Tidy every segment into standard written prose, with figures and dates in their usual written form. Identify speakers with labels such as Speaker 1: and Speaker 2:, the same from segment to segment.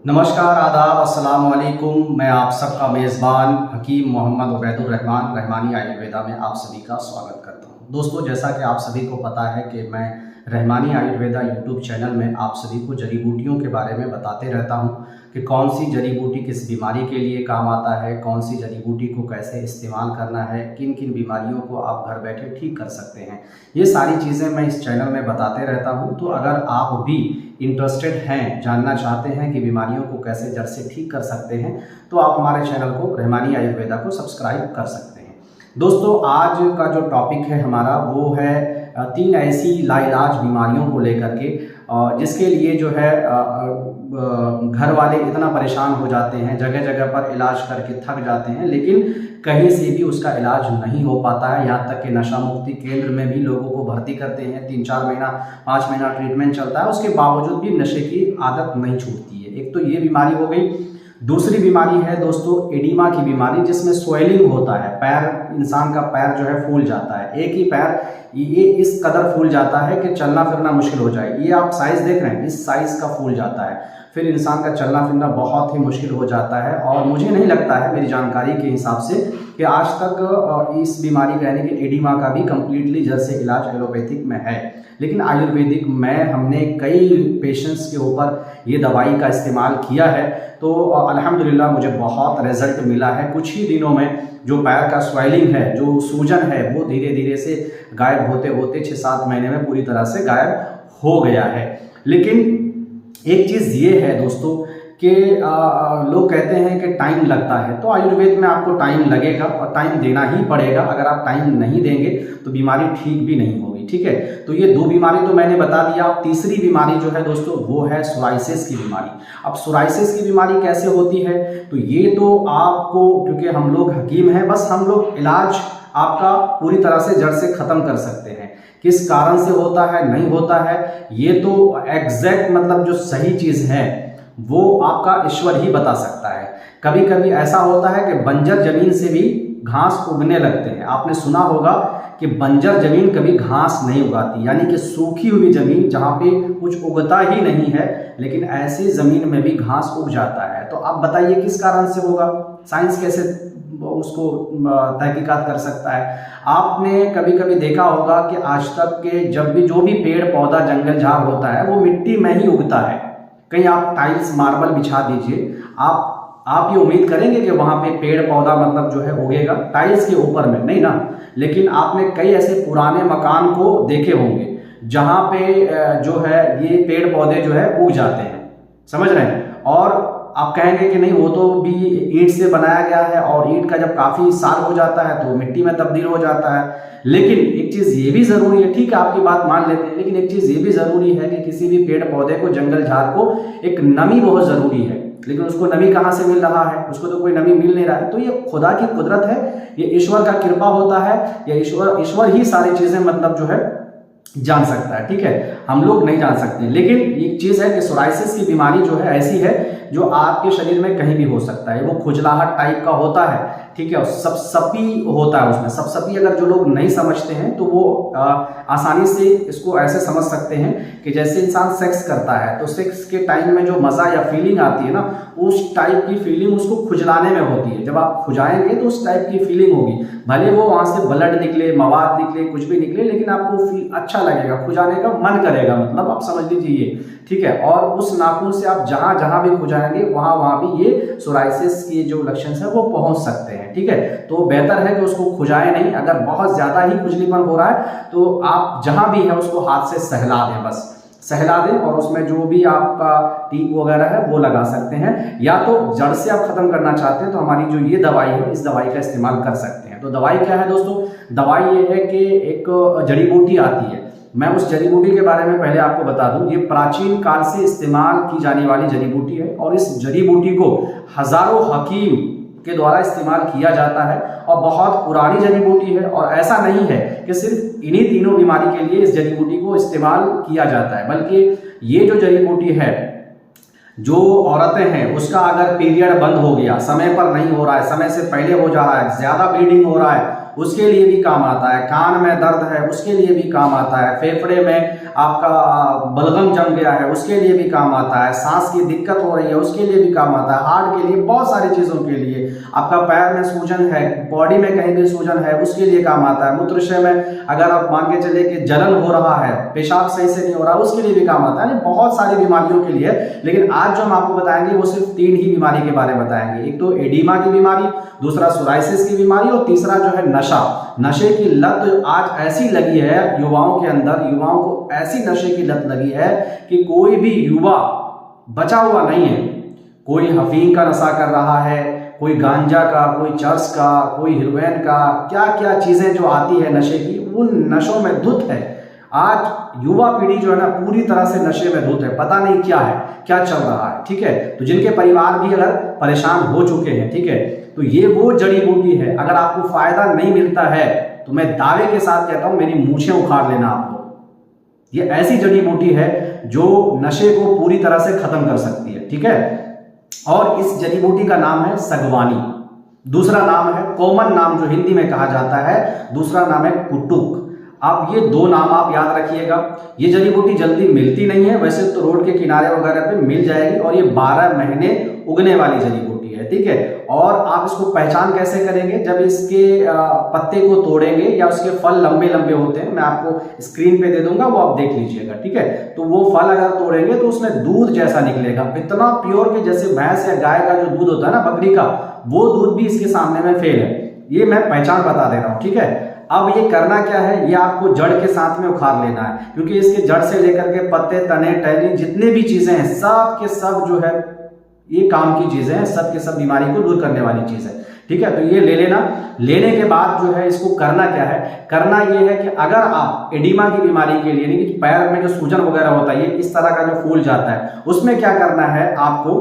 Speaker 1: नमस्कार, आदाब, अस्सलाम वालेकुम। मैं आप सबका मेज़बान हकीम मोहम्मद उबैदुर रहमान रहमानी आयुर्वेदा में आप सभी का स्वागत करता हूं। दोस्तों, जैसा कि आप सभी को पता है कि मैं रहमानी आयुर्वेदा यूट्यूब चैनल में आप सभी को जड़ी बूटियों के बारे में बताते रहता हूं कि कौन सी जड़ी बूटी किस बीमारी के लिए काम आता है, कौन सी जड़ी बूटी को कैसे इस्तेमाल करना है, किन किन बीमारियों को आप घर बैठे ठीक कर सकते हैं। ये सारी चीज़ें मैं इस चैनल में बताते रहता हूँ। तो अगर आप भी इंटरेस्टेड हैं, जानना चाहते हैं कि बीमारियों को कैसे जड़ से ठीक कर सकते हैं, तो आप हमारे चैनल को रहमानी आयुर्वेदा को सब्सक्राइब कर सकते हैं। दोस्तों, आज का जो टॉपिक है हमारा वो है 3 ऐसी लाइलाज बीमारियों को लेकर के, जिसके लिए जो है घर वाले इतना परेशान हो जाते हैं, जगह जगह पर इलाज करके थक जाते हैं, लेकिन कहीं से भी उसका इलाज नहीं हो पाता है। यहाँ तक कि नशा मुक्ति केंद्र में भी लोगों को भर्ती करते हैं, 3-4 महीना 5 महीना ट्रीटमेंट चलता है, उसके बावजूद भी नशे की आदत नहीं छूटती है। एक तो ये बीमारी हो गई। दूसरी बीमारी है दोस्तों एडिमा की बीमारी, जिसमें स्वेलिंग होता है। पैर, इंसान का पैर जो है फूल जाता है, एक ही पैर ये इस कदर फूल जाता है कि चलना फिरना मुश्किल हो जाए। ये आप साइज देख रहे हैं, इस साइज का फूल जाता है, फिर इंसान का चलना फिरना बहुत ही मुश्किल हो जाता है। और मुझे नहीं लगता है, मेरी जानकारी के हिसाब से, कि आज तक इस बीमारी का यानी कि एडिमा का भी कम्प्लीटली जड़ से इलाज एलोपैथिक में है। लेकिन आयुर्वेदिक में हमने कई पेशेंट्स के ऊपर ये दवाई का इस्तेमाल किया है, तो अल्हम्दुलिल्लाह मुझे बहुत रिजल्ट मिला है। कुछ ही दिनों में जो पैर का स्वेलिंग है, जो सूजन है, वो धीरे धीरे से गायब होते होते 6-7 महीने में पूरी तरह से गायब हो गया है। लेकिन एक चीज़ ये है दोस्तों कि लोग कहते हैं कि टाइम लगता है, तो आयुर्वेद में आपको टाइम लगेगा और टाइम देना ही पड़ेगा। अगर आप टाइम नहीं देंगे तो बीमारी ठीक भी नहीं होगी। ठीक है, तो ये 2 बीमारी तो मैंने बता दिया। अब तीसरी बीमारी जो है दोस्तों वो है सोराइसिस की बीमारी। अब सोराइसिस की बीमारी कैसे होती है, तो ये तो आपको, क्योंकि हम लोग हकीम हैं, बस हम लोग इलाज आपका पूरी तरह से जड़ से ख़त्म कर सकते हैं। किस कारण से होता है, नहीं होता है, ये तो एग्जैक्ट मतलब जो सही चीज़ है वो आपका ईश्वर ही बता सकता है। कभी कभी ऐसा होता है कि बंजर जमीन से भी घास उगने लगते हैं। आपने सुना होगा कि बंजर जमीन कभी घास नहीं उगाती, यानी कि सूखी हुई जमीन जहाँ पे कुछ उगता ही नहीं है, लेकिन ऐसी जमीन में भी घास उग जाता है। तो आप बताइए किस कारण से होगा, साइंस कैसे उसको तहकीकात कर सकता है। आपने कभी कभी देखा होगा कि आज तक के जब भी जो भी पेड़ पौधा जंगल झाड़ होता है वो मिट्टी में ही उगता है। कहीं आप टाइल्स मार्बल बिछा दीजिए, आप ये उम्मीद करेंगे कि वहाँ पे पेड़ पौधा मतलब जो है उगेगा टाइल्स के ऊपर में? नहीं ना। लेकिन आपने कई ऐसे पुराने मकान को देखे होंगे जहाँ पे जो है ये पेड़ पौधे जो है उग जाते हैं, समझ रहे हैं। और आप कहेंगे कि नहीं, वो तो भी ईंट से बनाया गया है और ईंट का जब काफ़ी साल हो जाता है तो मिट्टी में तब्दील हो जाता है। लेकिन एक चीज़ ये भी ज़रूरी है, ठीक है आपकी बात मान लेते हैं, लेकिन एक चीज़ ये भी ज़रूरी है कि किसी भी पेड़ पौधे को, जंगल झाड़ को एक नमी बहुत ज़रूरी है। लेकिन उसको नमी कहाँ से मिल रहा है, उसको तो कोई नमी मिल नहीं रहा है। तो ये खुदा की कुदरत है, ये ईश्वर का कृपा होता है, ये ईश्वर ही सारी चीज़ें मतलब जो है जान सकता है। ठीक है, हम लोग नहीं जान सकते। लेकिन एक चीज़ है कि सोराइसिस की बीमारी जो है ऐसी है जो आपके शरीर में कहीं भी हो सकता है। वो खुजलाहट टाइप का होता है, ठीक है, और सपसपी होता है उसमें। सपसपी अगर जो लोग नहीं समझते हैं तो वो आसानी से इसको ऐसे समझ सकते हैं कि जैसे इंसान सेक्स करता है तो सेक्स के टाइम में जो मज़ा या फीलिंग आती है ना, उस टाइप की फीलिंग उसको खुजलाने में होती है। जब आप खुजाएंगे तो उस टाइप की फीलिंग होगी, भले वो वहाँ से ब्लड निकले, मवाद निकले, कुछ भी निकले, लेकिन आपको फील अच्छा लगेगा, खुजाने का मन करेगा, मतलब आप समझ लीजिए। ठीक है, और उस नाखून से आप जहाँ जहाँ भी खुजाएंगे वहाँ भी ये सोराइसिस के जो लक्षण है वो पहुँच सकते हैं। ठीक है, तो बेहतर है कि उसको खुजाएं नहीं। अगर बहुत ज़्यादा ही खुजलीपन हो रहा है तो आप जहाँ भी है उसको हाथ से सहला दें, बस सहला दें, और उसमें जो भी आपका टीप वगैरह है वो लगा सकते हैं। या तो जड़ से आप खत्म करना चाहते हैं तो हमारी जो ये दवाई है, इस दवाई का इस्तेमाल कर सकते हैं। तो दवाई क्या है दोस्तों? दवाई ये है कि एक जड़ी बूटी आती है। मैं उस जड़ी बूटी के बारे में पहले आपको बता दूं। ये प्राचीन काल से इस्तेमाल की जाने वाली जड़ी बूटी है और इस जड़ी बूटी को हजारों हकीम के द्वारा इस्तेमाल किया जाता है और बहुत पुरानी जड़ी बूटी है। और ऐसा नहीं है कि सिर्फ इन्हीं तीनों बीमारी के लिए इस जड़ी बूटी को इस्तेमाल किया जाता है, बल्कि ये जो जड़ी बूटी है, जो औरतें हैं उसका अगर पीरियड बंद हो गया, समय पर नहीं हो रहा है, समय से पहले हो जा रहा है, ज़्यादा ब्लीडिंग हो रहा है, उसके लिए भी काम आता है। कान में दर्द है उसके लिए भी काम आता है। फेफड़े में आपका बलगम जम गया है उसके लिए भी काम आता है, सांस की दिक्कत हो रही है उसके लिए भी काम आता है, हार्ट के लिए, बहुत सारी चीज़ों के लिए, आपका पैर में सूजन है, बॉडी में कहीं भी सूजन है उसके लिए काम आता है, मूत्राशय में अगर आप मान के चलिए कि जलन हो रहा है, पेशाब सही से नहीं हो रहा उसके लिए भी काम आता है, बहुत सारी बीमारियों के लिए। लेकिन आज जो हम आपको बताएंगे वो सिर्फ 3 ही बीमारी के बारे में बताएंगे। एक तो एडिमा की बीमारी, दूसरा सोराइसिस की बीमारी और तीसरा जो है नशा। नशे की लत आज ऐसी लगी है युवाओं के अंदर, युवाओं को ऐसी नशे की लत लगी है कि कोई भी युवा बचा हुआ नहीं है। कोई अफीम का नशा कर रहा है, कोई गांजा का, कोई चर्स का, कोई हीरोइन का, क्या क्या चीजें जो आती है नशे की, उन नशों में धुत है। आज युवा पीढ़ी जो है ना पूरी तरह से नशे में धुत है, पता नहीं क्या है, क्या चल रहा है, ठीक है। तो जिनके परिवार भी अगर परेशान हो चुके हैं, ठीक है, तो ये वो जड़ी बूटी है, अगर आपको फायदा नहीं मिलता है तो मैं दावे के साथ कहता हूं मेरी मूछें उखाड़ लेना आप लोग। ये ऐसी जड़ी बूटी है जो नशे को पूरी तरह से खत्म कर सकती है, ठीक है। और इस जड़ी बूटी का नाम है सगवानी, दूसरा नाम है, कॉमन नाम जो हिंदी में कहा जाता है, दूसरा नाम है कुटुक। आप ये 2 नाम आप याद रखिएगा। ये जड़ी बूटी जल्दी मिलती नहीं है, वैसे तो रोड के किनारे वगैरह पे मिल जाएगी, और ये 12 महीने उगने वाली जड़ी बूटी है, ठीक है। और आप इसको पहचान कैसे करेंगे, जब इसके पत्ते को तोड़ेंगे या उसके फल लंबे लंबे होते हैं, मैं आपको स्क्रीन पे दे दूंगा, वो आप देख लीजिएगा, ठीक है। तो वो फल अगर तोड़ेंगे तो उसमें दूध जैसा निकलेगा, इतना प्योर के जैसे भैंस या गाय का जो दूध होता है ना, बकरी का, वो दूध भी इसके सामने में फेल है। ये मैं पहचान बता दे रहा हूं, ठीक है। अब ये करना क्या है, ये आपको जड़ के साथ में उखाड़ लेना है, क्योंकि इसके जड़ से लेकर के पत्ते, तने, टहनी, जितने भी चीजें हैं सब के सब जो है ये काम की चीजें हैं, सब के सब बीमारी को दूर करने वाली चीज है, ठीक है। तो ये ले लेना। लेने के बाद जो है इसको करना क्या है, करना ये है कि अगर आप एडिमा की बीमारी के लिए, नहीं कि पैर में जो सूजन वगैरह होता है, ये इस तरह का जो फूल जाता है, उसमें क्या करना है आपको,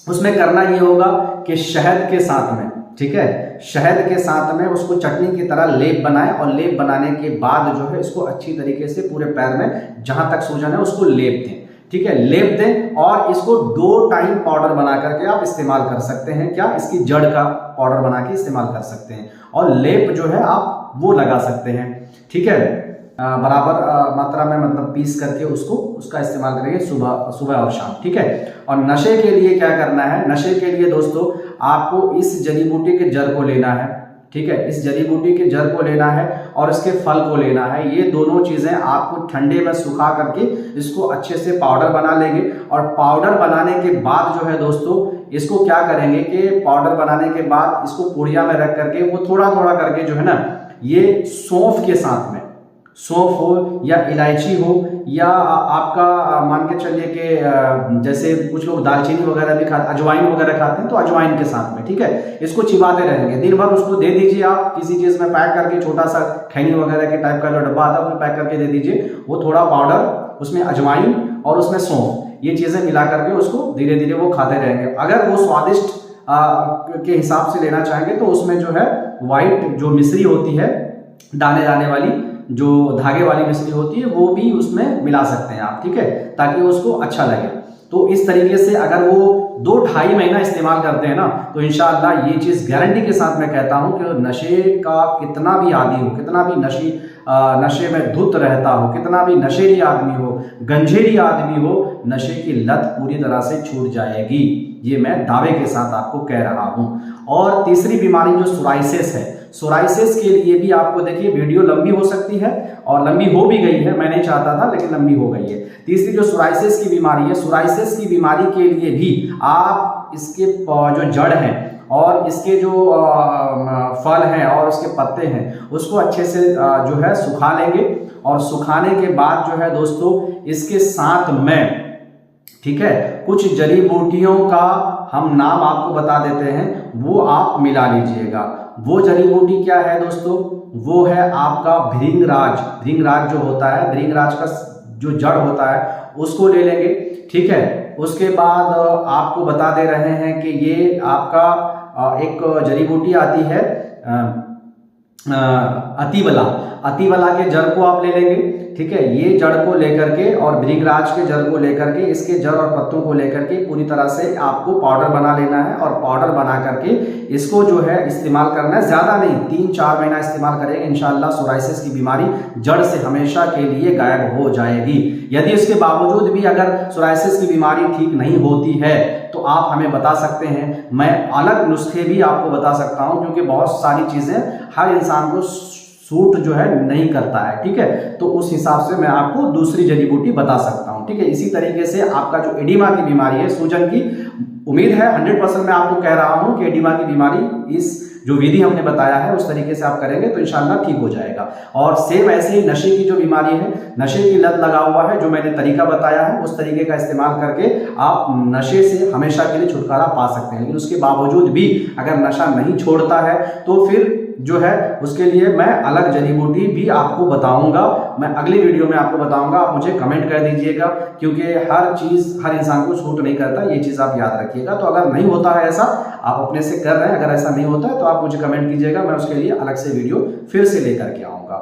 Speaker 1: उसमें करना ये होगा कि शहद के साथ में, ठीक है, शहद के साथ में उसको चटनी की तरह लेप बनाएं, और लेप बनाने के बाद जो है इसको अच्छी तरीके से पूरे पैर में जहां तक सूजन है उसको लेप दें, ठीक है, लेप दें। और इसको 2 टाइम पाउडर बना करके आप इस्तेमाल कर सकते हैं, क्या, इसकी जड़ का पाउडर बना के इस्तेमाल कर सकते हैं, और लेप जो है आप वो लगा सकते हैं, ठीक है, बराबर मात्रा में, मतलब पीस करके उसका इस्तेमाल करेंगे सुबह और शाम, ठीक है। और नशे के लिए क्या करना है, नशे के लिए दोस्तों आपको इस जड़ी बूटी के जड़ को लेना है, ठीक है, इस जड़ी बूटी के जड़ को लेना है और इसके फल को लेना है। ये दोनों चीजें आपको ठंडे में सुखा करके इसको अच्छे से पाउडर बना लेंगे, और पाउडर बनाने के बाद जो है दोस्तों इसको क्या करेंगे कि पाउडर बनाने के बाद इसको पुड़िया में रख करके वो थोड़ा थोड़ा करके जो है ना, ये सौंफ के साथ में, सौंफ हो या इलायची हो या आपका मान के चलिए कि जैसे कुछ लोग दालचीनी वगैरह भी खाते, अजवाइन वगैरह खाते हैं, तो अजवाइन के साथ में, ठीक है, इसको चिबाते रहेंगे दिन भर। उसको दे दीजिए आप किसी चीज में पैक करके, छोटा सा खैनी वगैरह के टाइप का जो डब्बा आता है उसमें पैक करके दे दीजिए। वो थोड़ा पाउडर, उसमें अजवाइन और उसमें सौंफ, ये चीजें मिला करके उसको धीरे धीरे वो खाते रहेंगे। अगर वो स्वादिष्ट के हिसाब से लेना चाहेंगे तो उसमें जो है व्हाइट जो मिश्री होती है, दाने दाने वाली जो धागे वाली मिश्री होती है, वो भी उसमें मिला सकते हैं आप, ठीक है, ताकि उसको अच्छा लगे। तो इस तरीके से अगर वो 2-2.5 महीना इस्तेमाल करते हैं ना, तो इंशाअल्लाह ये चीज़ गारंटी के साथ मैं कहता हूं कि नशे का कितना भी आदी हो, कितना भी नशे में धुत रहता हो, कितना भी नशेड़ी आदमी हो, गंजेड़ी आदमी हो, नशे की लत पूरी तरह से छूट जाएगी। ये मैं दावे के साथ आपको कह रहा हूं। और तीसरी बीमारी जो सोराइसिस है, सोराइसिस के लिए भी आपको देखिए वीडियो लंबी हो सकती है, और लंबी हो भी गई है, मैं नहीं चाहता था लेकिन लंबी हो गई है। तीसरी जो सोराइसिस की बीमारी है, सोराइसिस की बीमारी के लिए भी आप इसके जो जड़ हैं और इसके जो फल हैं और इसके पत्ते हैं उसको अच्छे से जो है सुखा लेंगे, और सुखाने के बाद जो है दोस्तों इसके साथ में, ठीक है, कुछ जड़ी बूटियों का हम नाम आपको बता देते हैं, वो आप मिला लीजिएगा। वो जड़ी बूटी क्या है दोस्तों, वो है आपका भृंगराज। भृंगराज जो होता है, भृंगराज का जो जड़ होता है उसको ले लेंगे, ठीक है। उसके बाद आपको बता दे रहे हैं कि ये आपका एक जड़ी बूटी आती है अतिवला के जड़ को आप ले लेंगे, ठीक है। ये जड़ को लेकर के और भृंगराज के जड़ को लेकर के, इसके जड़ और पत्तों को लेकर के पूरी तरह से आपको पाउडर बना लेना है। और पाउडर बना करके इसको जो है इस्तेमाल करना है, ज्यादा नहीं, 3-4 महीना इस्तेमाल करेंगे, इंशाल्लाह सोराइसिस की बीमारी जड़ से हमेशा के लिए गायब हो जाएगी। यदि इसके बावजूद भी अगर सोराइसिस की बीमारी ठीक नहीं होती है तो आप हमें बता सकते हैं, मैं अलग नुस्खे भी आपको बता सकता हूं, क्योंकि बहुत सारी चीजें हर इंसान को सूट जो है नहीं करता है, ठीक है। तो उस हिसाब से मैं आपको दूसरी जड़ी बूटी बता सकता हूं, ठीक है। इसी तरीके से आपका जो एडिमा की बीमारी है, सूजन की, उम्मीद है 100% मैं आपको कह रहा हूं कि एडिमा की बीमारी इस जो विधि हमने बताया है उस तरीके से आप करेंगे तो इंशाल्लाह ठीक हो जाएगा। और सेम ऐसे ही नशे की जो बीमारी है, नशे की लत लगा हुआ है, जो मैंने तरीका बताया है उस तरीके का इस्तेमाल करके आप नशे से हमेशा के लिए छुटकारा पा सकते हैं। लेकिन उसके बावजूद भी अगर नशा नहीं छोड़ता है तो फिर जो है उसके लिए मैं अलग जड़ी बूटी भी आपको बताऊंगा, मैं अगली वीडियो में आपको बताऊंगा। आप मुझे कमेंट कर दीजिएगा, क्योंकि हर चीज हर इंसान को सूट नहीं करता, ये चीज आप याद रखिएगा। तो अगर नहीं होता है ऐसा, आप अपने से कर रहे हैं, अगर ऐसा नहीं होता है तो आप मुझे कमेंट कीजिएगा, मैं उसके लिए अलग से वीडियो फिर से लेकर के आऊंगा।